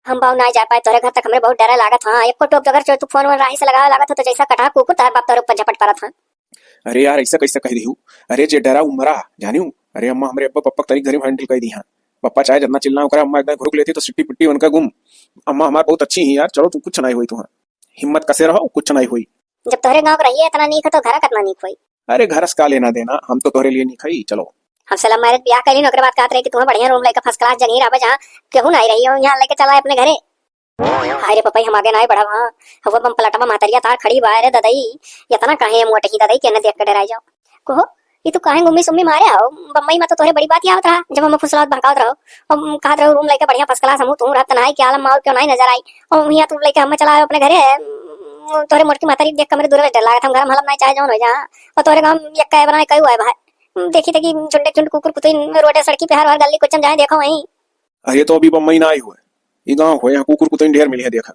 हम बाऊ ना जा पाए तोरे घर तक, हमरे बहुत डर लागत। हाँ एक टोप अगर तू फोन राही से लगा लागत हो तो जैसा कटा कुकुर तार बाप तोरे ऊपर झपट पड़त। हाँ अरे यार ऐसा कैसे कह दी हूँ? अरे जे डरा उमरा जानी हूँ। अरे अम्मा हमरे अब्बा पप्पा तरी घर में हैंडल कर दी। हाँ पप्पा चाहे जितना चिल्ला करे, अम्मा एकदम घुरुक लेती तो सिट्टी पिट्टी उनका गुम। अम्मा हमार बहुत अच्छी ही यार, चलो तू कुछ नहीं हुई, तू हिम्मत कसे रहो, कुछ नहीं हुई। जब तोहरे गाँव रही है इतना नीक तो घर कितना नीक हुई। अरे घर का लेना देना, हम तो तोहरे लिए नहीं खाई। चलो हमसे लव मैरिज ब्याह करी, ओकरे बाद कहत रही कि तुम्हें बढ़िया रूम लेकर फर्स्ट क्लास जगह रहा जहाँ केहू नहीं रही हो, यहाँ लेके चला अपने घरे। हाय रे पपाई हम आगे ना बढ़ा। हाँ हवा बम पलटवा मातरिया तार खड़ी बा रे ददई, इतना काहे मोटही ददई के न देख के डराई जाओ। कहो ये तू काहे गुम्मी सुम्मी मारे हो? बम्बई में तो तोरे बड़ी बात याद रहा जब हम फुसलात भड़कावत रहो और कहत रहो रूम लेके बढ़िया फर्स्ट क्लास। हम तू रहत नहीं के आलम मार क्यों नहीं नजर आई और यहाँ तू लेके हम चला अपने घरे। तोरे मोटकी मातरी देख के मेरे दूर डर लागत। हम घर हलम नहीं चाहे जाओ जा और तोरे गांव एक कहे बनाए कई हुआ है भाई। देखी देखी चुंडे चुंड कुकुर कुतिन रोडे सड़की पे हर गली कुचम जाए देखो वहीं। अरे तो अभी बम्बई ना आई हुआ, ये गाँव हुए कुकुर कुतिन ढेर मिली है। देखा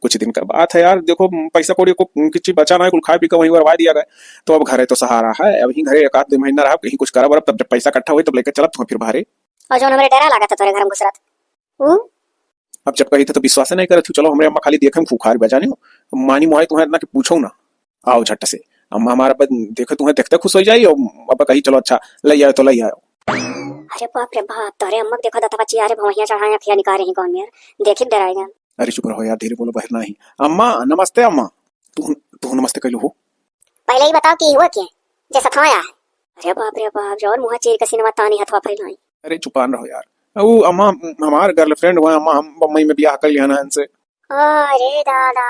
कुछ दिन का बात है यार, देखो पैसा कौड़ी को किसी बचा ना है, कुल खाए पी कर वहीं बर्बाद दिया गया। तो अब घरे तो सहारा है, अब ही घरे एक आध 2 महीना रहा, कहीं कुछ करा बरब, तब जब पैसा इकट्ठा हुई तब लेकर चला तुम्हें फिर बाहर। और जो हमारे डरा लगा था तोरे घर में घुसरत अब जब कही थे तो विश्वास नहीं करे, चलो हमारे अम्मा खाली देखे फूखार बजाने हो मानी मुआई तुम्हें इतना कि पूछो ना। आओ झट से अम्मा हमारा देखे तुम्हें देखते खुश हो जाई और अब कही चलो अच्छा ले आओ तो ले आओ। अरे बाप रे बाप, तोरे अम्मा देखो दत्ता बच्ची यार भवैया चढ़ाया खिया निकाल रही कौन यार, देखी डराएगा। अरे चुप रहो यार, धीरे बोलो, बहर नहीं। अम्मा नमस्ते। अम्मा तू नमस्ते कह लो हो। पहले ही बताओ कि हुआ क्या जैसा था आया है। अरे बाप रे बाप, जोर मुंह चीर कसी ने तानी हथवा फैलाई। अरे चुपान रहो यार, वो अम्मा हमार गर्लफ्रेंड हुआ, अम्मा हम बम्बई में ब्याह कर लिया ना इनसे। अरे दादा,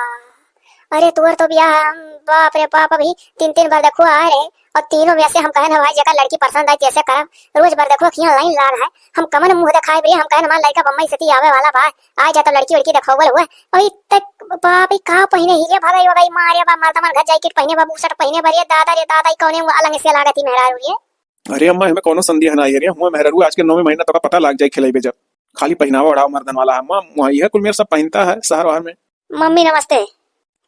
अरे तुअर तो ब्याह बाप रे बाप अभी 3 बार देखो आ रहे और तीनों में से हम कहे ना भाई जगह लड़की पसंद आई कैसे करा रोज बार देखो खिया लाइन लाग है। हम कमन मुंह दिखाए भैया, हम कहे हमारा लड़का बम्बई से आवे वाला बा आ जा तो लड़की लड़की दिखावल हुआ अभी तक बाप का पहने हीरे भगाई वगाई मारे बा माता मन घर जैकेट पहने बा बूशर्ट पहने बरिए दादा रे दादा कौने अलग से लागती मेहरा हुई। अरे अम्मा हमें कोनो संदेह ना है रे, हुआ मेहरू आज के 9वें महीना तो का पता लग जाए खिलाई जब खाली पहनावा ओढ़ाव मर्दन वाला। अम्मा वही है कुल मेरे सब पहनता है शहर वहर में। मम्मी नमस्ते।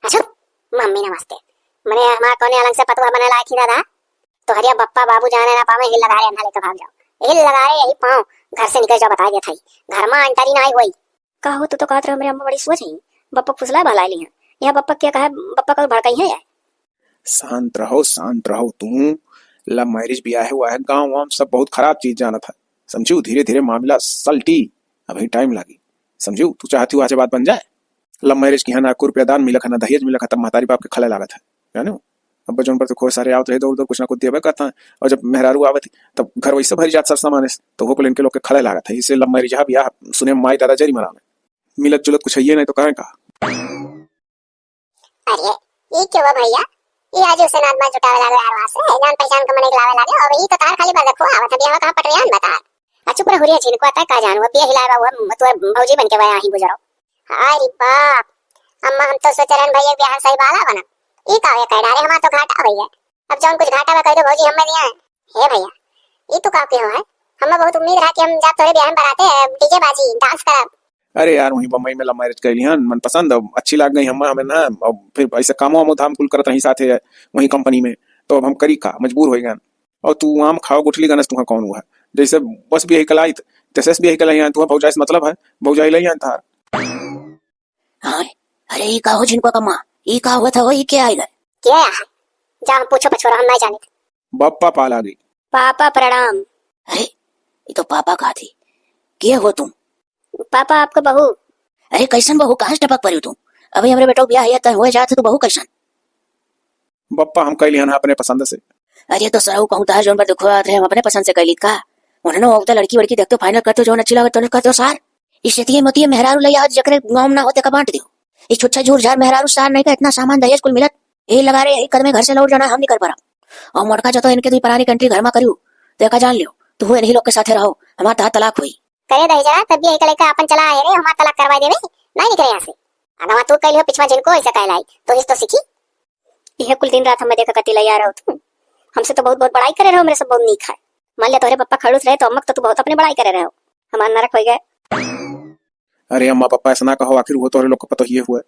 अच्छा मम्मी नमस्ते, मने हमारा कोने अलग से पतवा बना लायक ही दादा तो हरिया बप्पा बाबू जाने ना पावे, हिल लगा रहे अंधा लेकर भाग जाओ, हिल लगा रहे यही पाओ घर से निकल जाओ, बता दिया था घर में अंतरी ना आई हुई। कहो तो कहत रहे मेरे अम्मा बड़ी सोच है बप्पा फुसला भला लिया यहाँ बप्पा क्या कहा बप्पा का भड़काई है यार। शांत रहो तुम, लव मैरिज भी आया हुआ है, गाँव वाम सब बहुत खराब चीज जाना था, समझू धीरे धीरे मामला सलटी, अभी टाइम लगी समझू। तू चाहती हो आज बात बन जाए, लव मैरिज की है ना ₹1 दान मिला ना दहेज मिला, तब महतारी बाप के खले लागत है जानो। अब बचपन पर तो खोए सारे आवत रहे दौड़ दौड़ कुछ ना कुछ दिया करता है, और जब मेहरारू आवत तब घर वैसे भरी जात सर सामान तो वो इनके लोग के खले लागत है। इससे लव मैरिज ब्याह सुने माई दादा जरी मरा में मिलत जुलत कुछ है नहीं तो कहें का। अरे ये क्यों है भैया, ये आज उसे नाद में जुटावे लागे यार वहां से जान पहचान के मने लावे लागे और ये तो तार खाली बात देखो आवत बियाह कहां पटरियान बता। अच्छा पूरा हुरिया जिनको आता है का जानू बियाह हिलावा हुआ तो भौजी बन के वया ही गुजरो। अरे बाप अम्मा हम तो सोच रहे हैं भैया बियाह सही वाला बना ये का ये कह डारे हमारा तो घाटा भैया, अब जौन कुछ घाटा में कह दो भौजी हमें दिया हे भैया ये तो का क्यों है, हमें बहुत उम्मीद रहा कि हम जा तोरे बियाह में बराते डीजे बाजी डांस करब। अरे यार वही बम्बई में लव मैरिज कर ली मन पसंद अच्छी लाग गई हमें ना, और फिर ऐसे काम वाम धाम कुल करत रही साथे वही कंपनी में, तो अब हम करी का मजबूर हो गए। और तू आम खाओ गुठली गनस तुहा कौन हुआ जैसे बस भी यही कलाई तैसे भी यही कलाई तुहा भौजाई से मतलब है भौजाई लई थार। हां अरे ये का हो जिनको कमा ये का हुआ था वो ये क्या आएगा क्या है जा पूछो पछोरा हम नहीं जाने। बप्पा पाला गई। पापा प्रणाम। अरे ये तो पापा का थी क्या हो तुम? पापा आपको बहू। अरे कैसन बहू कहां से टपक पड़ी तुम? अभी हमरे बेटो ब्याह है त होए जात तो बहू कैसन? बप्पा हम कैली हन अपने पसंद से। अरे तो सराऊ कहूं ता जोन पर देखो आते हम अपने पसंद से कैली का उन्होंने होता लड़की वड़की देखते फाइनल करते जो अच्छी लागत तो करते सार इसलिए मतिए मेहरारू ले आज जकरे गांव ना होते का बांट दियो। ये छुच्छा झूर झार मेहरारू सार नहीं का इतना सामान दहेज कुल मिलत ए लगा रे कर में घर से लौट जाना हम नहीं कर पा और मोटका जो तो इनके दी परानी कंट्री घर में करियो देखा जान लियो तो हुए नहीं लोग के साथे रहो हमारा तलाक हुई करे दही जरा तब भी एक लेके अपन चला है रे हमारा तलाक करवा देवे नहीं निकले यहां से अगवा तू कहियो पिछवा जिनको ऐसा कहलाई तो इस तो सीखी यह कुल दिन रात हमें देखा कति ले आ रहा तू हमसे तो बहुत बहुत बड़ाई करे रहो मेरे से बहुत नीक है मान लिया तोरे पप्पा खड़ूस रहे तो अम्मक तो तू बहुत अपने बड़ाई करे रहो हमारा नरक हो गए। अरे अम्मा पापा ऐसा ना कहो आखिर वो तोरे लोग को पता ही हुआ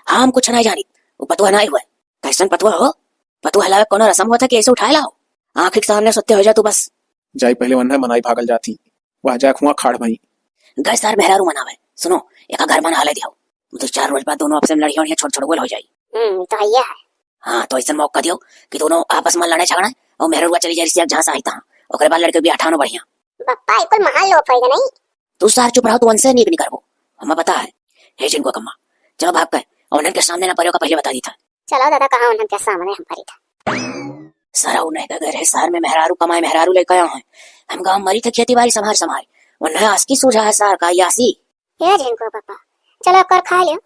हाँ हम कुछ नहीं जानी वो पतुआ नहीं हुआ कैसन पतुआ हो पतुआ हलावे कोनो रसम होता कि ऐसे उठाए लाओ आंख के सामने सत्य हो जा तू बस जाई पहले वन्ना मनाई भागल जाती वहां जा खुआ खाड़ भाई गैस सार मेहरारू मनावे सुनो एक घर बना ले दियो तो 4 रोज बाद दोनों आपस में लड़ियों छोड़ छोड़ गोल हो जाई। तो है हाँ तो ऐसा मौका दियो कि दोनों आपस में लड़े झगड़े और मेहरुआ चली जाए जहाँ से आई था ओकरे बाद लड़के भी हटानो बढ़िया। पप्पा एक महाल लोग होएगा नहीं। तू सार चुप रहो, तू उनसे नहीं करबो हमें पता है। हे जिनको कम्मा चलो भाग गए और उनके सामने ना परियो का पहले बता दी था। चलो दादा कहाँ उनके सामने हम परी था। सारा उन्हें का घर है शहर में मेहरारू कमाए मेहरारू लेकर आया है। हम गांव मरी थे खेती बाड़ी संभार संभार उन्हें आसकी सूझा है सार का यासी ये जिनको पापा चलो कर खा लियो।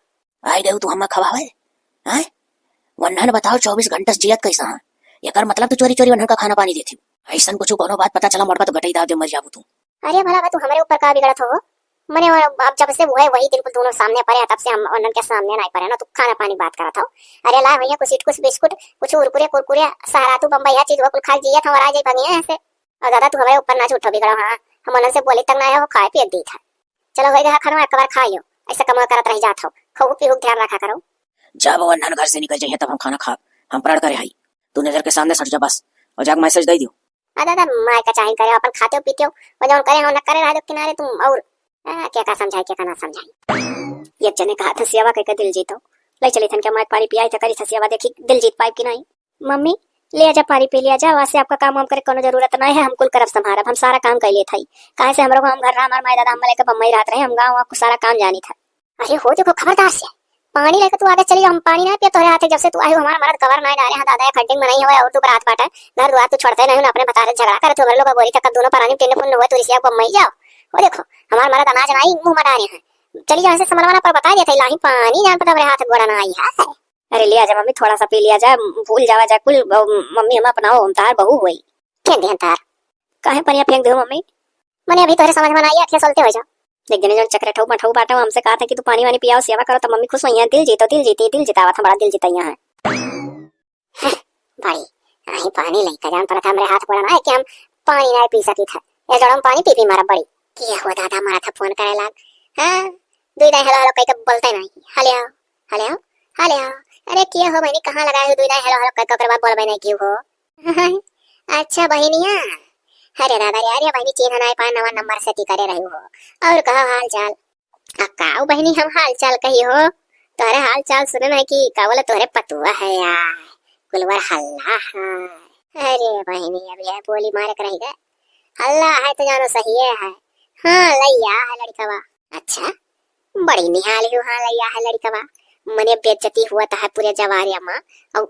आई देव तू हमें खवावे हैं वन्हन बताओ 24 घंटे जियत कैसा है ये कर मतलब तू चोरी चोरी वन्हन का खाना पानी देती ऐसा कुछ कोनो बात पता चला मोड़का तो घटाई दाव दे मर जाबू तू। अरे भला तू हमारे ऊपर का बिगड़त हो मने अब जब से वो है वही दिन को दोनों सामने पड़े तब से हम उनन के सामने नहीं पड़े ना तू खाना पानी बात करा था। अरे ला भैया कुछ बिस्कुट कुछ कुरकुरे सहारा तू बम्बई हर चीज वो कुल खा जिया था और आ जाई भंगिया ऐसे और दादा तू हमारे ऊपर ना झूठो बिगड़ो। हाँ हम उनन से बोली तक ना है वो खाए पिए दी था। चलो हो गया खाना एक बार खाइयो ऐसा कमा करत रह जात हो खाओ पीओ ध्यान रखा करो। जब वन्हन घर से निकल जाइए तब हम खाना खा हम प्राण करे आई तू नजर के सामने सट जा बस और जाग मैसेज दे दियो। दादा माय का चाहे करे अपन खाते हो पीते हो और जो करे हो न करे रह दो किनारे तुम और क्या का समझाई क्या का ना समझाई। ये जने कहा था सेवा के दिल जीतो ले चली थन के माय पानी पियाई त करी था सेवा देखी दिल जीत पाई कि नहीं। मम्मी ले आजा पानी पी लिया जा वैसे आपका काम हम करे कोनो जरूरत नहीं है हम कुल करब संभारब हम सारा काम कर लिए थई काहे से हमरो हम घर रहा हमार माय दादा हम लेके बम्बई रात रहे हम गांव आपको सारा काम जानी था। अरे हो देखो खबरदार से पानी लेकर तू आगे चली हम पानी ना पिया तोरे हाथे जब से तू आई हो हमारा मर्द कवर नहीं डाले हां दादा ये खड्डिंग में नहीं हुआ और तू बरात पाटा घर दुआर तू छोड़ते नहीं अपने बता रहे झगड़ा करे तो हम लोग का बोरी तक दोनों पानी टेने फुन हुआ तो रिसिया को मई जाओ वो देखो हमारा मर्द अनाज नहीं मुंह में डाले हैं चली जाओ ऐसे समरवाना पर बता दिया था लाही पानी जान पता मेरे हाथ गोड़ा ना आई है। अरे लिया जा मम्मी थोड़ा सा पी लिया जा भूल जावा जा कुल मम्मी हम अपनाओ हम तार बहू हुई फेंक दे तार काहे पनिया फेंक दो मम्मी मने अभी तोरे समझ में नहीं आखे चलते हो जा देख देने जो चक्कर ठौ मठौ बाटा हमसे कहा था कि तू पानी वानी पियाओ सेवा करो तो मम्मी खुश हुई है दिल जितावा था बड़ा दिल जिताइया है। भाई आई पानी लेकर जान पड़ा था मेरे हाथ पड़ा ना कि हम पानी नहीं पी सकी था ये जड़ हम पानी पी मारा बड़ी किया हुआ दादा हमारा था फोन करे लाग हां दुई दाई हेलो हेलो कह के बोलते नहीं हेलो हेलो हेलो अरे किया हो बहनी कहां लगाए हो दुई दाई हेलो हेलो कह के बाद बोल बहनी क्यों हो। अच्छा बहनिया अरे दादा यार ये बहनी चिन्ह नहीं पाए नवा नंबर से ती करे रही हो और कहो हाल चाल काऊ बहनी हम हाल चाल कही हो तोरे हाल चाल सुने नहीं कि का बोले तोरे पतुआ है यार कुलवर हल्ला है। अरे बहनी अब ये बोली मारे कर रही गए हल्ला है तो जानो सही है हाँ लैया है लड़कवा। अच्छा बड़ी निहाली हो हाँ लैया है लड़कवा मने बेइज्जती हुआ था पूरे जवारिया माँ और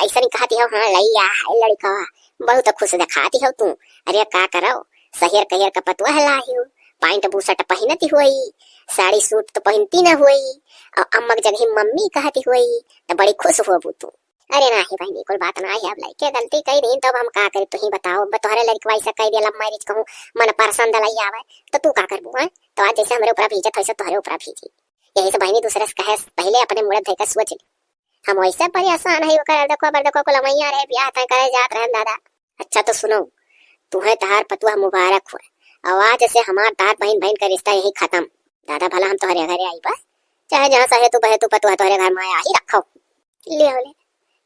ऐसा नहीं कहती हो हाँ लैया है लड़कवा बहुत खुश दिखाती हो तू। अरे का करो सहेर कहेर का पतुआ हलाई हो पैंट बूशर्ट पहनती हुई साड़ी सूट तो पहनती ना हुई और अम्मा की जगह मम्मी कहती हुई तो बड़ी खुश हो तू। अरे नहीं बहनी कोई बात ना है अब लड़के गलती कही नहीं तब हम का करे तू ही बताओ तोहरे लड़की वैसा कह दिया लव मैरिज कहूं मन पसंद लई आवे तो तू का करबू है तो आज जैसे हमरे ऊपर भीजत वैसे तोहरे ऊपर भीजी यही से बहनी दूसरे से कहे पहले अपने मुड़े धोकर सोच ली हम वैसे परेशान है कर देखो को लमैया रहे ब्याह तय करे जात रहे दादा। अच्छा तो सुनो तुम्हें तार पतुआ मुबारक हो और आज से हमार तार बहन बहन का रिश्ता यही खत्म। दादा भला हम तुम्हारे घरे आई बस चाहे जहाँ सहे तू बहे तू पतुआ तुम्हारे घर में आया ही रखो ले हो ले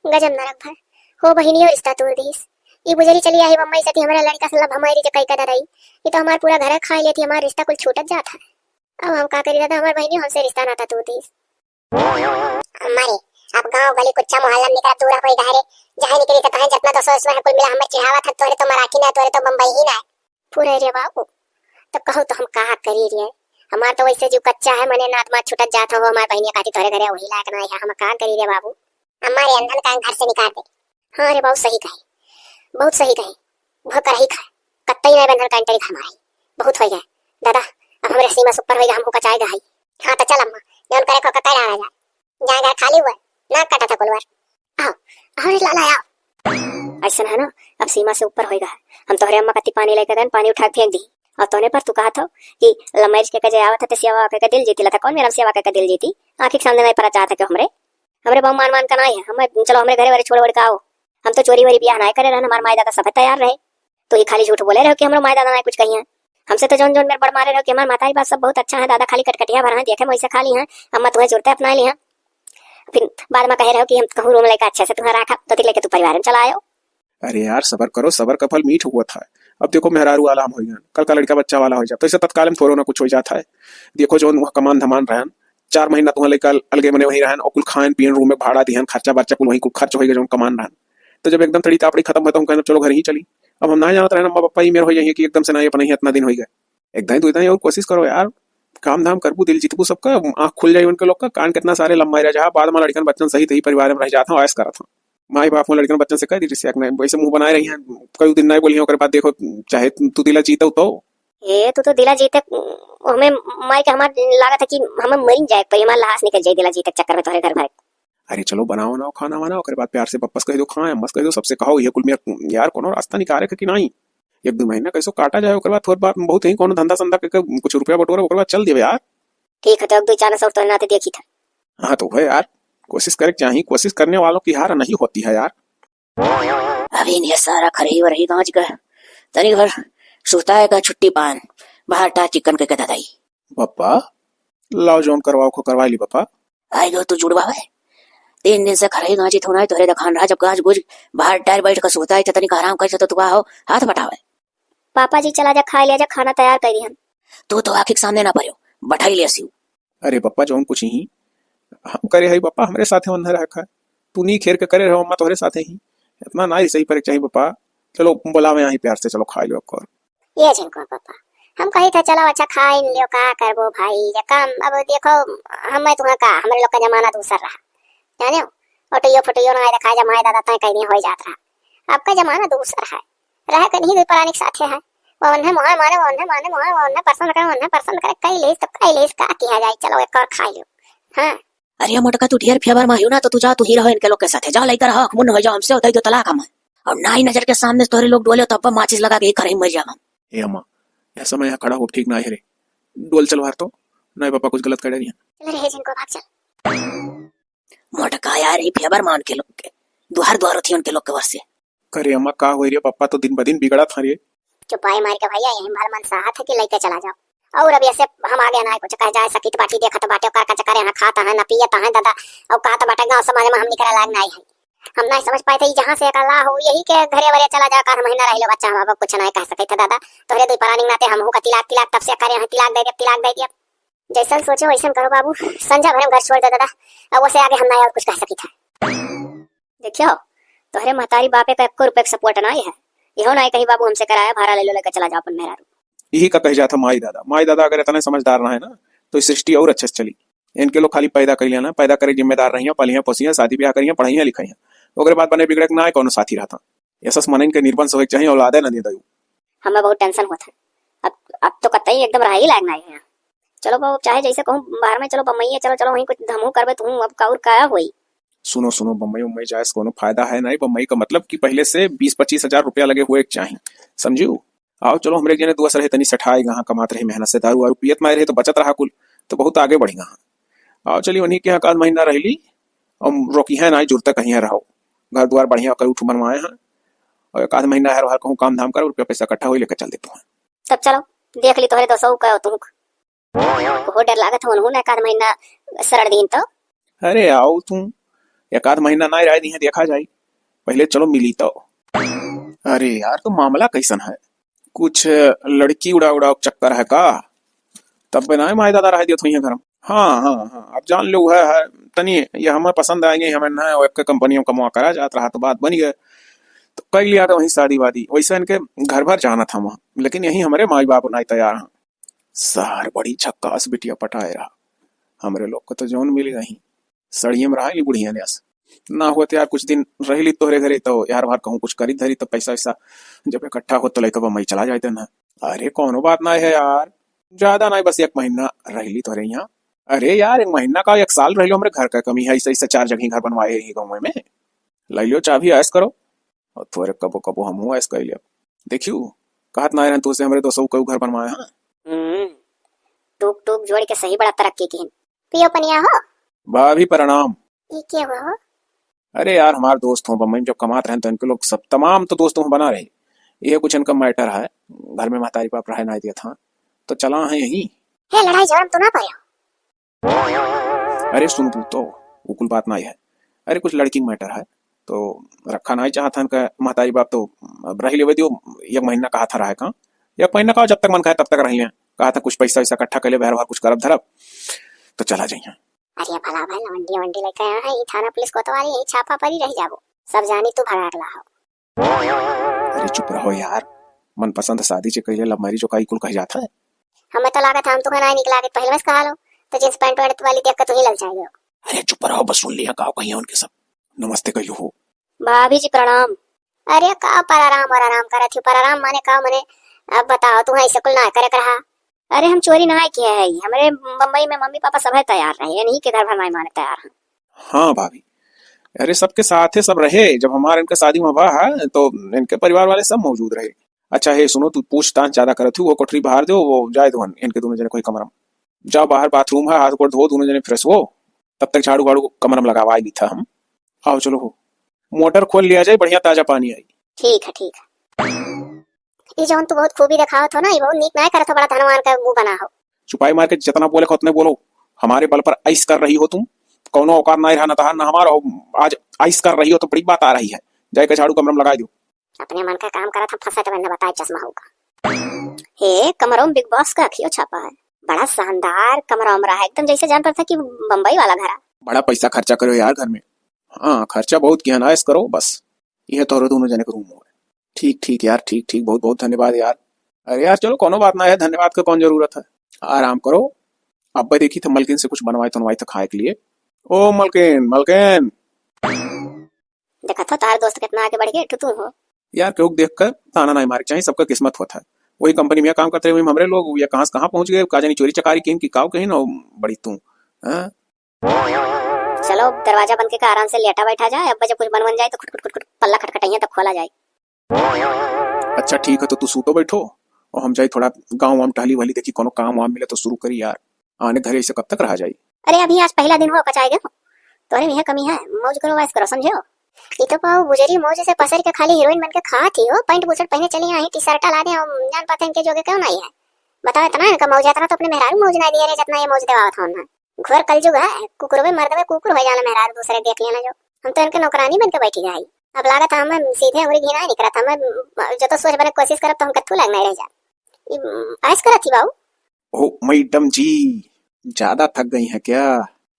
गजब नरक भर हो बहनी और रिश्ता तोड़ दीस ये बुझरी चली आई बम्बई से हमारा लड़का से लब हमारी जो कई कदर रही ये तो हमारा पूरा घर खा लेती हमारा रिश्ता कुल छूटत जाता है। अब हम का करी दादा हमारी बहनी हमसे रिश्ता नाता तोड़ दीस हमारे अब गांव गली कुछ मोहल्ला निकला दूर कोई घरे जहां निकली तो कहीं जितना तो सोच है कुल मिला हमें चिढ़ावा था तोरे तो मराठी ना तोरे तो बम्बई ही ना पूरे रे बाबू तो कहो तो हम कहा करी रे हमार तो वैसे जो कच्चा है मने नात मात छुटत जात हो हमार बहनिया काटी तोरे घरे वही लायक ना है हम कहा करी रे बाबू हमारे अंधन का घर से निकाल दे। हां रे बहुत सही कहे भकर ही खाए कत्तई नहीं बंधन का इंटरी हमारी बहुत हो गया दादा अब हमरे सीमा से ऊपर हो गया हमको कचाएगा है। हां तो चल अम्मा जौन करे को कत्तई रहा जाए घर खाली हुआ ना कटा था कुलवर आओ अरे लाला आओ ऐसा है ना अब सीमा से ऊपर होएगा हम तोहरे अम्मा कति पानी लेकर गए पानी उठा फेंक दी और तोने पर तू कहा था कि लमैज के कजे आवत है सेवा के दिल जीती लता कौन मेरा सेवा के दिल जीती आंखी के सामने नहीं पता चाहता कि हमरे बहु मान का नहीं है हम चलो हमरे घरे वाले छोड़ वड़ के आओ हम तो चोरी वोरी ब्याह नहीं करे रहना हमारे माय दादा सब तैयार रहे तो ये खाली झूठ बोले रहे कि हमारे माय दादा नहीं कुछ कही है हमसे तो जोन जोन मेरे बड़ मारे रहे कि हमारे माता की बात सब बहुत अच्छा है दादा खाली कटकटिया भरा है देखे वैसे खाली है अम्मा तुम्हें जरूरत अपना ली है फिर बाद में कह रहे हो कि हम कहूँ रूम लेकर अच्छे से तुम्हें रखा तो लेके तू परिवार में चला आयो। अरे यार सबर करो सबर का फल मीठ हुआ था अब देखो मेहरारू वाला हम हो गए, कल का लड़का बच्चा वाला हो जाए तो इसे तत्काल में थोड़ा ना कुछ हो जाता है। देखो जो वहाँ कमान धमान रहन 4 महीना तुम्हें लेकर अलगे मने वही रहन और कुल खान पीन रूम में भाड़ा दिहन खर्चा बर्चा कुल वही कुल खर्च होगा जो कमान रहन। तो जब एकदम तड़ी तापड़ी खत्म होता हूँ कहना चलो घर ही चली। अब हम ना जानते रहना अम्मा पापा ही मेरे हो जाइए कि एकदम से ना अपना ही इतना दिन हो गया। एक दाई 2 दाई और कोशिश करो यार, काम धाम करबू दिल जीतबू सबका, आँख खुल जाए उनके लोग का, कान कितना सारे लंबा रह जा बाद में लड़कन बच्चन सही तही परिवार में रह जाता हूँ ऐस करा था। माई बाप लड़कन बच्चन से कह दी नहीं वैसे मुंह बनाए रही हैं कई दिन नहीं बोली ओकर बाद देखो चाहे तू दिला जीता तो। ए तू तो दिला जीते हमें माई के हमार लागत है कि हमें मरिन जाए पर हमार लाश निकल जाए दिला जीते चक्कर में तोहरे घर में। अरे चलो बनाओ बनाओ खाना वाना ओकर बाद प्यार से पप्पस कह दो खाए अम्मस कह दो सबसे कहो ये कुल मेरे यार कोनो रास्ता निकाले कि नहीं। 1-2 महीना कैसो काटा जाए ओकर बाद थोड़ा बात बहुत ही कोनो धंधा संधा के कुछ रुपया बटोरा ओकर बाद चल देवे यार। ठीक है तो अब 2-4 सौ तो नाते देखी था। हाँ तो है यार कोशिश करे चाहिए, कोशिश करने वालों की हार नहीं होती है यार। अभी ये सारा खरही वरही गांच का तनी भर सोता है का छुट्टी पान बाहर टा चिकन के कहता दाई पप्पा लाओ जोन करवाओ को करवा ली पप्पा। आई गो तू जुड़वा है 3 दिन से खरही गांची थोड़ा तोहरे दखान रहा जब गांच गुज बाहर टायर बैठ कर सोता है तनी आराम कर तो तू हो हाथ बटावे। पापा जी चला जा खा लिया जा खाना तैयार कर दी हम। तू तो आखिर सामने ना पायो बठाई ले सिउ। अरे पप्पा जोन कुछ ही हम करे है पप्पा हमारे साथे मन रखा है तू नहीं खेर के करे रहो अम्मा तुम्हारे साथे ही इतना ना सही पर चाहिए पप्पा। चलो बुलावे यहाँ प्यार से चलो खा लो और ये जिनको पापा हम कही था चलो अच्छा खा इन लियो का करबो भाई ये काम अब देखो हमें तुम्हें का हमारे लोग का जमाना दूसरा रहा जाने हो ऑटो फोटो ना दिखा जा माए दादा तय कहीं हो जात रहा। आपका जमाना दूसरा है रह कर नहीं परानिक साथे है वो उन्हें मोह माने वो उन्हें माने मोह वो उन्हें पसंद करे कई लेस तो कई लेस का किया जाए चलो एक और खा लो। हाँ अरे मोटका तू ढेर फेवर माहियो ना तो तू जा तू ही रहो इनके लोग के साथ जा लेकर हक मुन हो जाओ हमसे होता तो तलाक हम और ना ही नजर के सामने तोरे लोग डोले तब माचिस लगा के खरही मर जाम। ए अम्मा यह समय यहाँ खड़ा हो ठीक ना है रे डोल चलवार तो नहीं पापा कुछ गलत कर रही है। चल रहे जिनको भाग चल मोटका यार ये फेवर मान के लोग के दुहार दुआर थी उनके लोग के वर्ष से करे अम्मा का हो रही है पप्पा तो दिन ब दिन बिगड़ा था रे। चुपाई मार के भैया यही भर मन साहत है कि लेके चला जाओ और अब ऐसे हम आगे ना कुछ कह जाए सकित बाटी देखत बाटे कर का चक्कर यहाँ खाता है ना पियता है दादा और कहता बाटे गांव समाज में हम निकल लाग नहीं है हम नहीं समझ पाए थे जहाँ से अल्लाह हो यही के घरे वरे चला जा कर महीना रह लो बच्चा हम कुछ नहीं कह सके थे दादा तोहरे दो परानी नाते हम का तिलाक तब से करे तिलाक दे दिया जैसा सोचो वैसा करो बाबू संजा भरे घर छोड़ दे दादा अब वो से आगे हम नहीं और कुछ कह सकी था। देखियो तोहरे महतारी बापे का 1 रुपए का सपोर्ट नहीं है यहो नहीं कहीं बाबू हमसे कराया भाड़ा ले लो लेकर चला जाओ अपन मेहरारू। यही का कह जाता माई दादा अगर इतना समझदार ना है ना तो इस सृष्टि और अच्छे से चली। इनके लोग खाली पैदा कर लिया ना पैदा करे जिम्मेदार रही पलियां पोसियां शादी ब्याह करियां पढ़ाइयां लिखाइयां ओकरे बाद बने बिगड़े ना कोनो साथी रहता ऐसा मन इनके निर्बंध होके चाहिए औलादे न दे दऊ। हमें बहुत टेंशन होता है अब तो कतई एकदम रहा ही लायक नहीं है। चलो बाबू चाहे जैसे कहूँ बाहर में चलो बम्बई चलो वहीं कुछ धमू करबे तू अब का और क्या होई। सुनो बम्बई उम्बई जाए कोनो फायदा है नहीं बम्बई का मतलब कि पहले से 20-25 हजार रुपया लगे हुए चाहिए समझू। आओ चलो हमरे जने दुआ रहे तनी सठाई गहा कमात रहे मेहनत से दारू वारू पियत मारे रहे तो बचत रहा कुल तो बहुत आगे बढ़ी गहा। आओ चलिए उन्हीं के यहाँ 1 महीना रह ली और रोकी है ना जुड़ता कहीं है रहो घर द्वार बढ़िया कर उठ बनवाए हैं और 1 महीना है कहूँ काम धाम कर रुपया पैसा इकट्ठा हो लेकर चल देते हैं। तब चलो देख ली तोहरे 200 का तुम बहुत डर लागत हो 1 महीना सरड़ दिन तो। अरे आओ तुम 1 महीना ना रह दी है देखा जाए पहले चलो मिली तो। अरे यार तो मामला कैसन है कुछ लड़की उड़ा चक्कर है का तब बिना माई दादा रह दिया तो घर में। हाँ अब जान लो है तनी ये हमें पसंद आएंगे हमें ना वेब कंपनियों का मौका करा जाता रहा तो बात बन गए तो कर लिया था वहीं शादी वादी वैसे इनके घर भर जाना था वहाँ लेकिन यही हमारे माई बाप नहीं तैयार हैं। सार बड़ी छक्कास बिटिया पटाए रहा हमारे लोग को तो जौन मिल गई सड़िये में रहा बुढ़िया ने ना हुआ तो यार कुछ दिन रह ली तोहरे घरे तो यार बार कहूँ कुछ करी धरी तो पैसा वैसा जब इकट्ठा हो तो लेकर मई चला जाते ना। अरे कोनो बात ना है यार ज्यादा नहीं बस 1 महीना रह ली तोहरे यहाँ। अरे यार 1 महीना का 1 साल रह लो हमारे घर का कमी है ऐसे 4 जगह घर बनवाए गाँव में लै लो चाबी ऐस करो और थोड़े कबो हम हुआ ऐस कर लिया देखियो कहत ना तू से हमारे 200 घर बनवाए हैं। टूक जोड़ के सही बड़ा तरक्की की पियो पनिया हो भाभी प्रणाम। ये क्या हुआ हो? अरे यार हमारे दोस्त हो बम्बई में जब कमाते रहे तो इनके लोग सब तमाम तो दोस्तों बना रहे ये कुछ इनका मैटर है घर में महतारी बाप रहे ना दिया था तो चला है यही है लड़ाई झगड़ा तो ना पायो। अरे सुन तू तो वो कुल बात नहीं है। अरे कुछ लड़की मैटर है तो रखा नहीं चाहत हन का महतारी बाप तो अब रही लेवे दियो। एक महीना कहा था रहे का, एक महीना कहा जब तक मन खाए तब तक रह लिया। कहा था कुछ पैसा वैसा इकट्ठा कर ले, बहर कुछ करब धरब तो चला जाइए। अरे भला भाई लवंडी वंडी लेके आया है, थाना पुलिस कोतवाली यही छापा पर ही रह जाबो, सब जानी तू भगाकला हो। अरे चुप रहो यार, मनपसंद शादी से कहिए लव मैरिज का कुल कह जाता है। हमें तो लागत हम तुम्हें नहीं निकला के पहले में कहा लो तो जींस पैंट वाली वाली देख के तू ही लग जाएगा। अरे चुप रहो, बस सुन लिया कहो कहिए उनके सब नमस्ते कहियो हो। भाभी जी प्रणाम। अरे का पर आराम और आराम करत थी, पर आराम माने का मने अब बताओ तू ऐसे कुल ना करे रहा। अरे हम चोरी ना किया है, हमारे बम्बई में मम्मी पापा सब है तैयार रहे, नहीं के घर भर नहीं माने तैयार हैं। हाँ भाभी, अरे सबके साथ है, सब रहे जब हमारे इनका शादी में हुआ है तो इनके परिवार वाले सब मौजूद रहे। अच्छा है सुनो, तू पूछताछ ज्यादा करत थी, वो कोठरी बाहर दो, वो जाए दो इनके दोनों जने कोई कमरा में जाओ, बाहर बाथरूम है, हाथ गोड़ धो दोनों जने फ्रेश हो, तब तक झाड़ू वाड़ू कमरा में लगावा भी था हम। आओ चलो हो, मोटर खोल लिया जाए, बढ़िया ताजा पानी आई। ठीक है ठीक है। ये जो तू बहुत खूबी दिखावत हो ना, ये बहुत नीक ना करत हो, बड़ा धनवान का मुंह बना हो। चुपाई मार के जितना बोले उतने बोलो, हमारे बल पर ऐस कर रही हो तुम, कौनो औकात ना रहा ना ना हमारा, आज ऐस कर रही हो तो बड़ी बात आ रही है, जाके झाड़ू कमरा में लगा दो। अपने मन का काम करा था, फंसा तो मैंने बताया चश्मा होगा। हे कमरों में बिग बॉस का अखियो छापा है, बड़ा शानदार कमरा उमरा है, एकदम जैसे जान पड़ता कि बम्बई वाला घर है। बड़ा पैसा खर्चा करो यार घर में। हाँ खर्चा बहुत किया ना, करो बस, यह तो दोनों जने का रूम हो। ठीक ठीक यार, ठीक ठीक, बहुत बहुत धन्यवाद यार। अरे यार चलो कोनो बात ना है, धन्यवाद का कौन जरूरत है, आराम करो। अब देखी थे मलकिन से कुछ बनवाई तो खाए के लिए। ओ मलकिन मलकिन, देखा था तार दोस्त कितना आगे बढ़ गए, तू हो यार क्यों देख कर ताना नहीं मारे, चाहिए सबका किस्मत होता है। वही कंपनी में काम करते हुए हमारे लोग या कहाँ से कहाँ पहुंच गए, का जानी चोरी चकारी की काव कहीं ना बड़ी तू। चलो दरवाजा बंद के आराम से लेटा बैठा जाए, अब जब कुछ बन जाए तो खुट खुट खुट खुट पल्ला खटखटाइए तब खोला जाए। अच्छा ठीक है, तो तू सूतो बैठो और हम जाए थोड़ा गाँव वाम टहली वाली, देखी कोनो काम वाम मिले तो शुरू करी यार, आने घर से कब तक रहा जाए। अरे अभी आज पहला दिन हो कचाएगा तो अरे यह कमी है, मौज करो वाइस करो, समझो। ये तो पाओ गुजरी मौज से पसर के खाली हीरोइन बन के खा थी हो, पैंट बुशर्ट पहने चली आई, टी शर्ट ला दे, जान पाते इनके जोगे क्यों नहीं है। बताओ इतना इनका मौज इतना तो अपने मेहरारू मौज ना दिया रे जितना ये मौज देवा था उन्हें। घोर कलजुग है, कुकुर भी मर्द में कुकुर हो जाना, मेहरारू दूसरे देख लेना जो, हम तो इनके नौकरानी बन के बैठी गई। अब लागत हम सीधे उंगली घिना नहीं करत, हम जो तो सोच बने कोशिश करब तो हम कत्थू लगना रह जा। ऐस करत थी बाबू। ओ मैडम जी ज्यादा थक गई हैं क्या?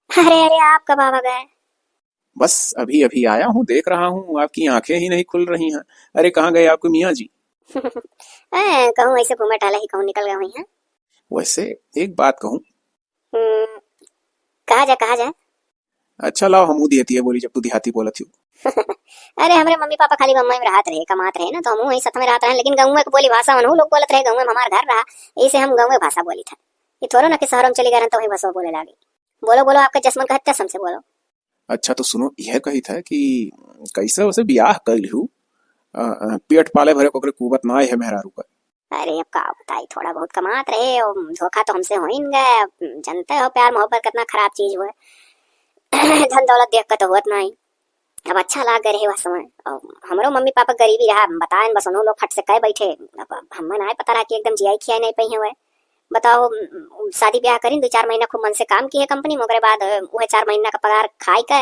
अरे अरे आप कब आ गए? बस अभी अभी आया हूँ, देख रहा हूँ आपकी आंखें ही नहीं खुल रही हैं। अरे कहाँ गए आपके मियाँ जी? कहूँ ऐसे घूमे टाला ही कहूँ निकल गए हुई हैं। वैसे एक बात कहूँ। कहा जाए। अच्छा लाओ हम देती है बोली जब तू देहाती बोला थी। अरे हमारे मम्मी पापा खाली बम्बई में रहते रहे, कमाते रहे ना, तो हम वही साथ में रहते रहे, लेकिन गाँव में बोली भाषा मनहू लोग बोलते रहे, गाँव में हमारा घर रहा, इसे हम गाँव में भाषा बोली था। ये थोड़ा ना कि शहरों में चली गए तो वही भाषा बोले लगी। बोलो बोलो आपका जसमन का हत्या हमसे बोलो। अच्छा तो सुनो, यह कही था कि कैसे उसे ब्याह कर लिहू, पेट पाले भरे कोकरे कुबत ना है मेहरारू का। अरे अब का बताई, थोड़ा बहुत कमात रहे और धोखा तो हमसे हो ही गए, जानते हो प्यार मोहब्बत कितना खराब चीज हुआ। धन दौलत देख कर तो होत नहीं, अब अच्छा लाग गए वह समय। हमारो मम्मी पापा गरीबी रहा, बताए बस उन्होंने लोग फट से कह बैठे, अब हमें ना पता रहा कि एकदम जियाई खियाई नहीं पई हुए। बताओ शादी ब्याह करी, 2-4 महीना खूब मन से काम किए कंपनी में, बाद वह 4 महीना का पगार खाई के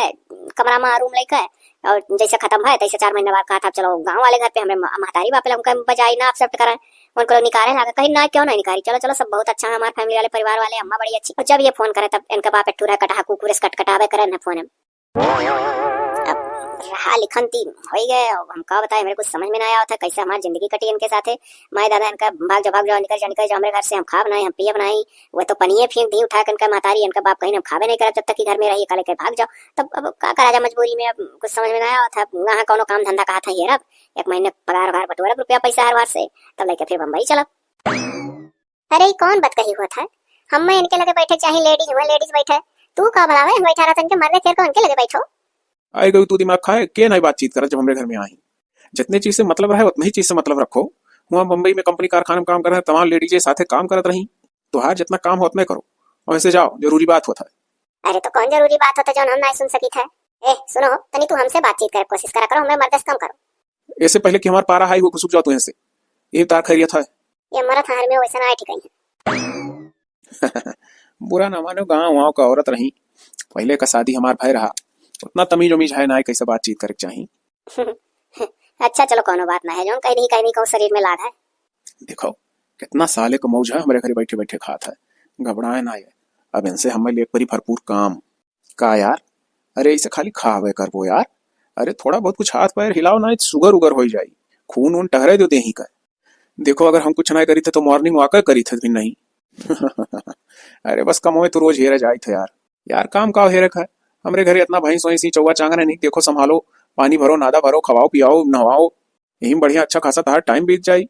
कमरा में रूम लेकर, और जैसे खत्म है तैसे 4 महीना बाद कहा था चलो गाँव वाले घर पे हमें महतारी बाप हमको बजाई ना एक्सेप्ट करा, उनको लोग निकाले लगा, कहीं ना क्यों नहीं निकाली, चलो चलो सब बहुत अच्छा है, हमारे फैमिली वाले परिवार वाले, अम्मा बड़ी अच्छी। और जब ये फोन करे तब इनका बाप टूरा कटा कुकुर कटावे करे ना फोन में। अब रहा लिखन थी हो गए, हम क्या बताए, मेरे कुछ समझ में नहीं आया था कैसे हमारी जिंदगी कटी इनके साथ है। माए दादा इनका भाग जाओ निकल जाओ हमारे घर से, हम खा बनाई हम पिए बनाई, वो तो पनिए फेंक दी उठा कर, इनका महतारी इनका बाप कहीं हम खावे नहीं करा जब तक कि घर में रहिए, कल के भाग जाओ। तब अब क्या करा जा मजबूरी में, अब कुछ समझ में नहीं आया था। वहाँ कोनो काम धंधा कहा था ये रब 1 महीने पगार वगार बटोरा रुपया पैसा हर बार से, तब लेके फिर बम्बई चला। अरे कौन बात कही हुआ था, हम इनके लगे बैठे, चाहे लेडीज हुए लेडीज बैठे, तू का भलावे बैठा रहा इनके मर्दे फिर को इनके लगे बैठो। आई गई तू दिमाग खाए के नहीं बातचीत कर, जब हमारे घर में आई जितने चीज से मतलब रहे उतनी ही चीज से मतलब रखो। वहाँ बम्बई में कंपनी कारखाने में काम कर रहे हैं, तमाम लेडीज साथे काम करत रही, तो हर जितना काम हो उतना करो और वैसे जाओ, जरूरी बात होता है। अरे तो कौन जरूरी बात होता जो हम नहीं सुन सकी था। ए सुनो तनी तू हमसे बातचीत कर कोशिश करा करो, हमें मर्दस कम करो। ऐसे पहले कि हमारा पारा हाई हो सुख जाओ तू यहाँ से, ये तार खैरियत है। ये हमारा थार में वैसा ना ठीक है। बुरा ना मानो, गाँव वाँव का औरत रही, पहले का शादी हमार भाई रहा, उतना तमीज उमीज है ना कैसे बातचीत करे चाहिए। अच्छा चलो कोनो बात ना है, जो कहीं नहीं कहूँ शरीर में लाग है। देखो कितना साले का मौज है, हमारे घरे बैठे बैठे खाता है, घबराए ना ये। अब इनसे हमें ले परी भरपूर काम का यार। अरे इसे खाली खावे कर वो यार। अरे थोड़ा बहुत कुछ हाथ पैर हिलाओ ना, शुगर उगर हो जाई, खून वून टहरे दो देही का। देखो अगर हम कुछ ना करी थे तो मॉर्निंग वॉक करी थे भी नहीं। अरे बस कम होए तो रोज हेरे जाए थे यार। यार काम का हेरे है, हमरे घरे इतना भैंस वैंसी चौवा चांगरा नहीं, देखो संभालो, पानी भरो नादा भरो, खवाओ पियाओ नहवाओ, यही में बढ़िया अच्छा खासा तार टाइम बीत जाई।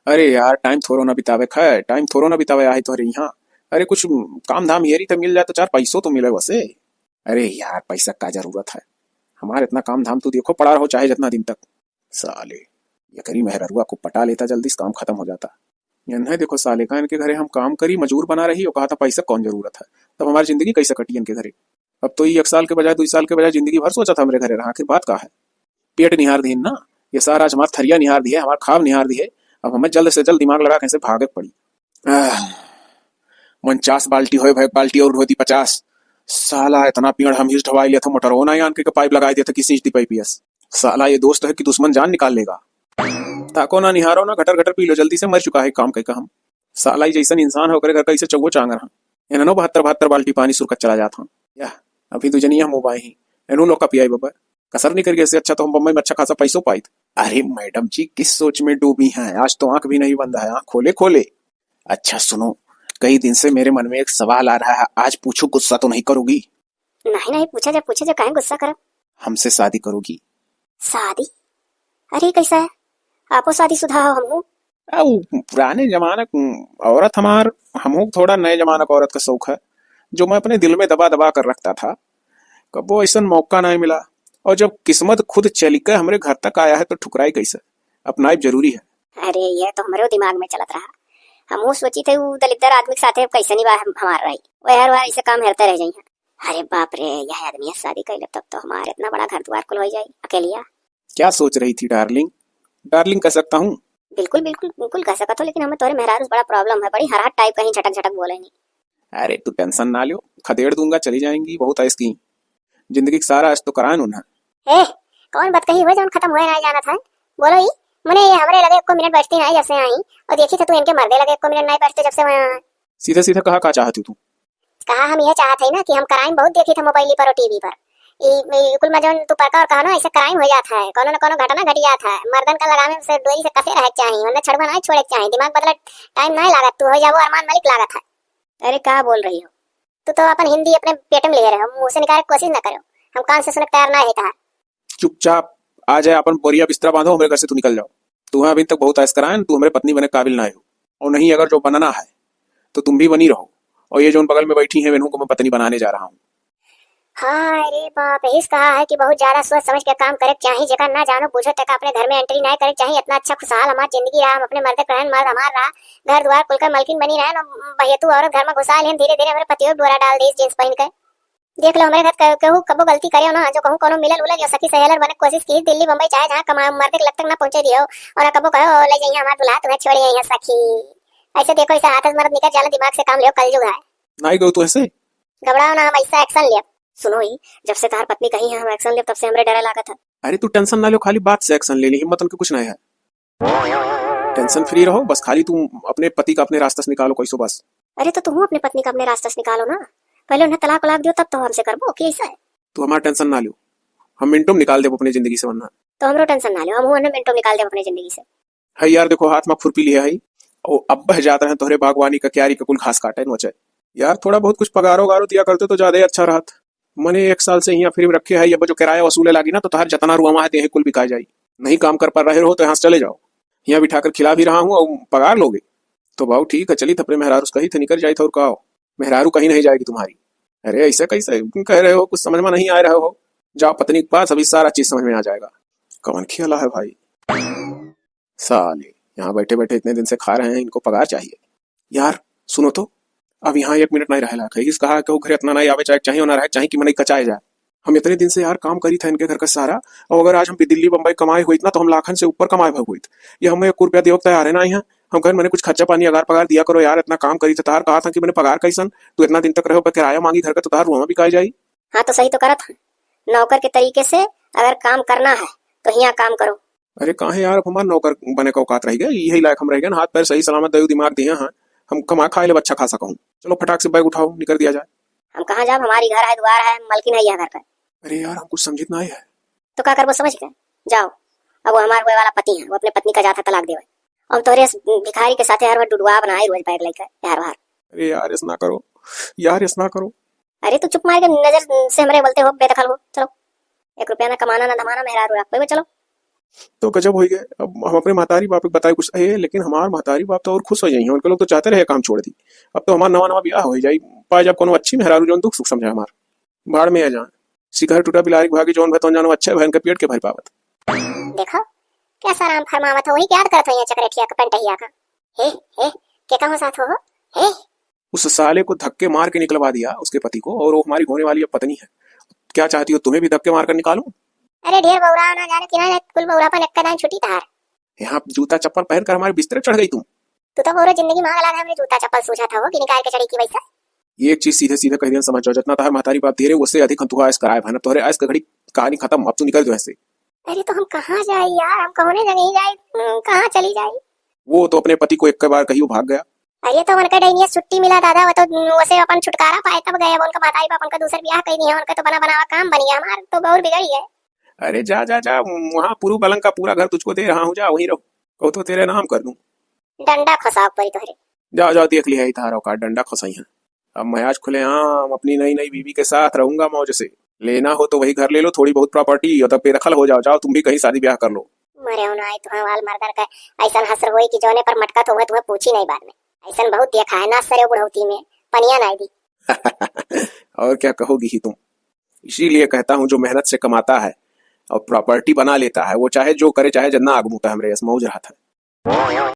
अरे यार टाइम थोड़ो ना बितावे खै, टाइम थोड़ो ना बितावे आहे तोहरे यहाँ। अरे कुछ काम धाम हेरी तो मिल जाए तो चार पैसों तो मिले वैसे। अरे यार पैसा का जरूरत है, हमारे इतना काम धाम तो देखो पड़ा रहो चाहे जितना दिन तक। साले ये करी मेहरुआ को पटा लेता जल्दी से काम खत्म हो जाता। इन्हें देखो साले का, इनके घरे हम काम करी मजूर बना रही और कहा था पैसा कौन जरूरत है, तब हमारी जिंदगी कैसे कटी इनके घरे। अब तो ये 1 साल के बजाय 2 साल के बजाय जिंदगी भर सोचा था मेरे घरे रहा, आखिर बात का है। पेट निहार दी ना, ये सारा आज हमारा थरिया निहार दी है, हमारा खाब निहार दी है। अब हमें जल्द से जल्द दिमाग लगा कैसे भागे पड़ी। 49 बाल्टी हो भाई, बाल्टी और होती 50। साला इतना पेड़ हम हिज ढवाई लिया था, मोटर होना आन के पाइप लगाई दिया था किसी पाइपियस। साला ये दोस्त है कि दुश्मन जान निकाल लेगा। ताको ना निहारो ना, घटर घटर पी लो जल्दी से, मर चुका है काम कह हम। साला ही जैसन इंसान होकर घर कैसे चौगो चांगर हाँ। इन्होंने 72 बाल्टी पानी सुरकत चला जाता या अभी तो जनिया मोबाइल ही इन्हों लोग का पियाई बबर कसर नहीं करके, अच्छा तो हम बम्बई में अच्छा खासा पैसों पाई। अरे मैडम जी किस सोच में डूबी हैं, आज तो आंख भी नहीं बंद है, आंख खोले खोले। अच्छा सुनो, कई दिन से मेरे मन में एक सवाल आ रहा है, आज पूछो, गुस्सा तो नहीं करोगी? नहीं पूछा जा काहे गुस्सा कर। हमसे शादी करोगी? शादी? अरे कैसा है, आपो शादी शुदा हो हमहू। पुराने जमाने औरत हमार, हम थोड़ा नए जमाने का औरत का शौक है, जो मैं अपने दिल में दबा दबा कर रखता था, कबो ऐसा मौका नहीं मिला। और जब किस्मत खुद चल कर हमारे घर तक आया है तो ठुकराई कैसे, अपनाइब जरूरी है। अरे ये तो हमारे दिमाग में चलत रहा, हम सोची थे वो दलितर आदमी के साथे कैसे नहीं हमार रही वो यार ऐसे काम हेरते रह जाइए। अरे बाप रे, यह आदमी शादी कर ले तब तो हमारे इतना बड़ा घर द्वार कुल हो जाए अकेलिया। क्या सोच रही थी डार्लिंग? डार्लिंग कह सकता हूँ? बिल्कुल कह सकता हो, लेकिन हमें तोरे मेहरारू बड़ा प्रॉब्लम है, बड़ी हरहट टाइप कहीं झटक झटक बोले नहीं। अरे तू टेंशन ना लो, खदेड़ दूंगा, चली जाएंगी, बहुत है इसकी जिंदगी का सारा तो कराए उन्हें। ए कौन बात कही हुई जो खत्म हुए ना जाना था, बोलो ही। मने ये हमरे लगे एको मिनट बैठती नहीं जब से आई, और देखी थे तू इनके मर्दे लगे एको मिनट नहीं बैठते जब से वहां। सीधा सीधा कहा का चाहती तू? कहा हम यह चाहते हैं ना कि हम क्राइम बहुत देखी थे मोबाइल पर और टीवी पर, कुल में जो तू पढ़ता और कहा ना ऐसे क्राइम हो जाता है, कोनो न कोनो घटना घट जाता है, मर्दन का लगामे से डोरी से कसे रह चाहिए, वरना छड़वा नहीं छोड़े चाहिए, दिमाग बदला टाइम नहीं लागत, तू हो जाओ अरमान मलिक लागत है। अरे क्या बोल रही हो, तू तो अपन हिंदी अपने पेट में ले रहे हो, मुंह से निकालने की कोशिश न करो, हम कान से सुनने तैयार ना है। कहा चुपचाप आ जाए, अपन बोरिया बिस्तरा बांधो, मेरे घर से तू निकल जाओ। तुम्हें अभी तक बहुत ऐस कराए, तू हमारे पत्नी बने काबिल ना हो, और नहीं अगर जो बनना है तो तुम भी बनी रहो, और ये जो बगल में बैठी है वेनू को मैं पत्नी बनाने जा रहा हूँ। हाँ अरे बाप, इस कहा है कि बहुत ज्यादा सोच समझ के काम करे चाहिए, जगह ना जानो पूछो तक अपने घर में एंट्री नहीं करे चाहिए। इतना अच्छा खुशहाल हमारी जिंदगी रहा, हम अपने मर्द कहन मर्द हमार रहा, घर द्वार कुल का मलकिन बनी रहे ना, भैया औरत घर में घुसा ले, धीरे धीरे हमारे पतियों बोरा डाल दी जींस पहन कर। देख लो हमारे घर कहूँ कबो गलती करे ना, जो कहूँ कोनो मिलल उलल या सखी सहेलर बने कोशिश की, दिल्ली बम्बई चाहे जहाँ कमा मर्द के लग तक ना पहुंचे दियो, और कबो कहो ले जाइए हमारा दुल्हा तुम्हें छोड़ यहाँ सखी। ऐसे देखो ऐसा हाथ मर्द निकल जाला, दिमाग से काम लियो, कल जुग है। नहीं गो तू ऐसे घबराओ ना, हम ऐसा एक्शन लिया। सुनो ही, जब से तार पत्नी कही है हम एक्शन ले, तब से हमरे डर लागत है। अरे तू टेंशन ना लो, खाली बात से एक्शन ले ली, हिम्मत उनके कुछ नहीं है, टेंशन फ्री रहो, बस खाली तुम अपने पति का अपने रास्ते से निकालो कैसो बस। अरे तो तुम अपने पत्नी का अपने रास्ते से निकालो ना, पहले उन्हें तलाक दियो तब तो हमसे करबो कि ऐसा है। तू हमारा टेंशन ना लो, हम मिनटों में निकाल दे अपनी जिंदगी से, वरना तो हमरो टेंशन ना लो, हम उन्हें मिनटों निकाल दे अपनी जिंदगी से। है यार देखो हाथ में खुरपी लिया है, और अब बह जाता है तोहरे बागवानी का क्यारी का कुल घास काटे नोचे। यार थोड़ा बहुत कुछ पगारो गारो दिया करते तो ज्यादा अच्छा रहत। मने 1 साल से यहाँ फ्री रखे है, अब जो किराया वसूले लागी ना तो तार जतना रुआ है कुल बिका जाई। नहीं काम कर पा रहे हो तो यहाँ से चले जाओ, यहाँ बिठाकर खिला भी रहा हूँ और पगार लोगे तो भाव ठीक है, चली थपरे मेहरारू कही थे निकल जाई था, और कहो मेहरारू कहीं नहीं जाएगी तुम्हारी। अरे ऐसे कैसे कह रहे हो, कुछ समझ में नहीं आ रहा हो, जाओ पत्नी के पास, अभी सारा चीज समझ में आ जाएगा। कौन खेला है भाई, साले यहाँ बैठे बैठे इतने दिन से खा रहे हैं, इनको पगार चाहिए। यार सुनो तो, अब यहाँ 1 मिनट नहीं रहा, कहा कि घर इतना नहीं आवे चाहिए ना रहे चाहिए कि मन कचाए जाए। हम इतने दिन से यार काम करी था इनके घर का सारा, और अगर आज हम दिल्ली बम्बई कमाए हुई ना तो हम लाखन से ऊपर कमाए हुई, ये हमें 1 रुपया देव तैयार है ना, यहाँ हम घर मैंने कुछ खर्चा पानी अगार पगार दिया करो यार, इतना काम करी था, तार कहा था कि मैंने पगार कैसन, तू इतना दिन तक रहो किराया मांगी घर का, तो तार रुआ भी कहा जाई। हाँ तो सही तो करत है, नौकर के तरीके से अगर काम करना है तो यहाँ काम करो। अरे कहाँ यार, अब हमारा नौकर बने का औकात रह गया, यही लायक हम रह गए ना, हाथ पैर सही सलामत दयो दिमाग दिए हाँ, हम कमा खाए ले अच्छा खासा कहूँ। चलो फटाक से बैग उठाओ, निकल दिया जाए। हम कहाँ जाब, हमारी घर है, द्वार है, मलकिन है यह घर का। अरे यार हम कुछ समझित ना है। तो क्या करबो समझ गए, जाओ। अब वो हमारे हुए वाला पति है, वो अपने पत्नी का जाता तलाक देवे। और तोरे भिखारी के साथ हर बार डुडवा बनाए रोज बैग लेकर हर बार। अरे यार ऐसा ना करो, यार ऐसा ना करो। अरे तू चुप मार के नजर से हमरे बोलते हो, बेदखल हो। चलो 1 रुपया ना कमाना ना धमाना, मेरा रू रख चलो। तो गजब हो गए, अब हम अपने महतारी बाप को बताए कुछ है, लेकिन हमारे महतारी बाप तो और खुश हो जाइए, उनके लोग तो चाहते रहे काम छोड़ दी। अब तो हमारा नवा नवा ब्याह हो जाए, पाए जब कोनो अच्छी मेहरारू जो दुख सुख समझे हमार बाढ़ में आ जाए। शिखर टूटा बिलारी भागी जौन भतौन जानो अच्छा बहन के पेट के भर पावत। देखो कैसा राम फरमावत हो, वही याद करत हो ये चक्रेठिया का पेंटहिया का। हे के कहूं साथ हो हे। उस साले को धक्के मार के निकलवा दिया उसके पति को, और वो हमारी होने वाली अब पत्नी है। क्या चाहती हो, तुम्हें भी धक्के मार कर निकालूं? अरे ढेर बौरा ना जाने किना कुल बौरा पर नक्का दान छुटी तार। यहाँ जूता चप्पल पहन कर हमारे बिस्तर चढ़ गई तुम। तू तो पूरा जिंदगी मांग लगा हमने जूता चप्पल सूझा था वो कि निकाल के चढ़ी की वैसा। ये एक चीज सीधे सीधे कह दिया समझ जाओ, जितना तार महतारी बाप धीरे उससे अधिक हम तुहा ऐस कराए भान, तोहरे ऐस घड़ी कहानी खत्म, अब तू निकल जो ऐसे। अरे तो हम कहाँ जाए यार, हम कहोने जगह ही जाए, कहाँ चली जाए। वो तो अपने पति को एक बार कही वो भाग गया। अरे तो उनका डैनिया छुट्टी मिला दादा, वो तो वैसे अपन छुटकारा पाए तब गए। उनका महतारी बाप उनका दूसरा ब्याह कर दिया, उनका तो बना बनावा काम बन गया, हमारा तो बहुत बिगड़ गया। अरे जा जा जा, वहाँ पुरु पलंग का पूरा घर तुझको दे रहा हूँ, जा वहीं रहो, कहो तो तेरे नाम कर दूं। डंडा खसाव परी तोहरे। जाओ जाओ देख लिया तारा का डंडा खसाई है। अब मैं आज खुले आम अपनी नई नई बीवी के साथ रहूंगा मौज से। लेना हो तो वही घर ले लो, थोड़ी बहुत प्रॉपर्टी, और तब बेदखल हो जाओ। जाओ तुम भी कहीं शादी ब्याह कर लो। मरे हो ना आई तुहा वाल मर्दर का ऐसा हसर होई कि जोने पर मटका तो हुआ तुम्हें पूछी नहीं बाद में। ऐसा बहुत देखा है ना सरे बुढ़ौती में पनिया नहीं दी। और क्या कहोगी ही तुम। इसीलिए कहता हूँ जो मेहनत से कमाता है और प्रॉपर्टी बना लेता है, वो चाहे जो करे, चाहे जितना आग मुता हमरे मौज रहा था।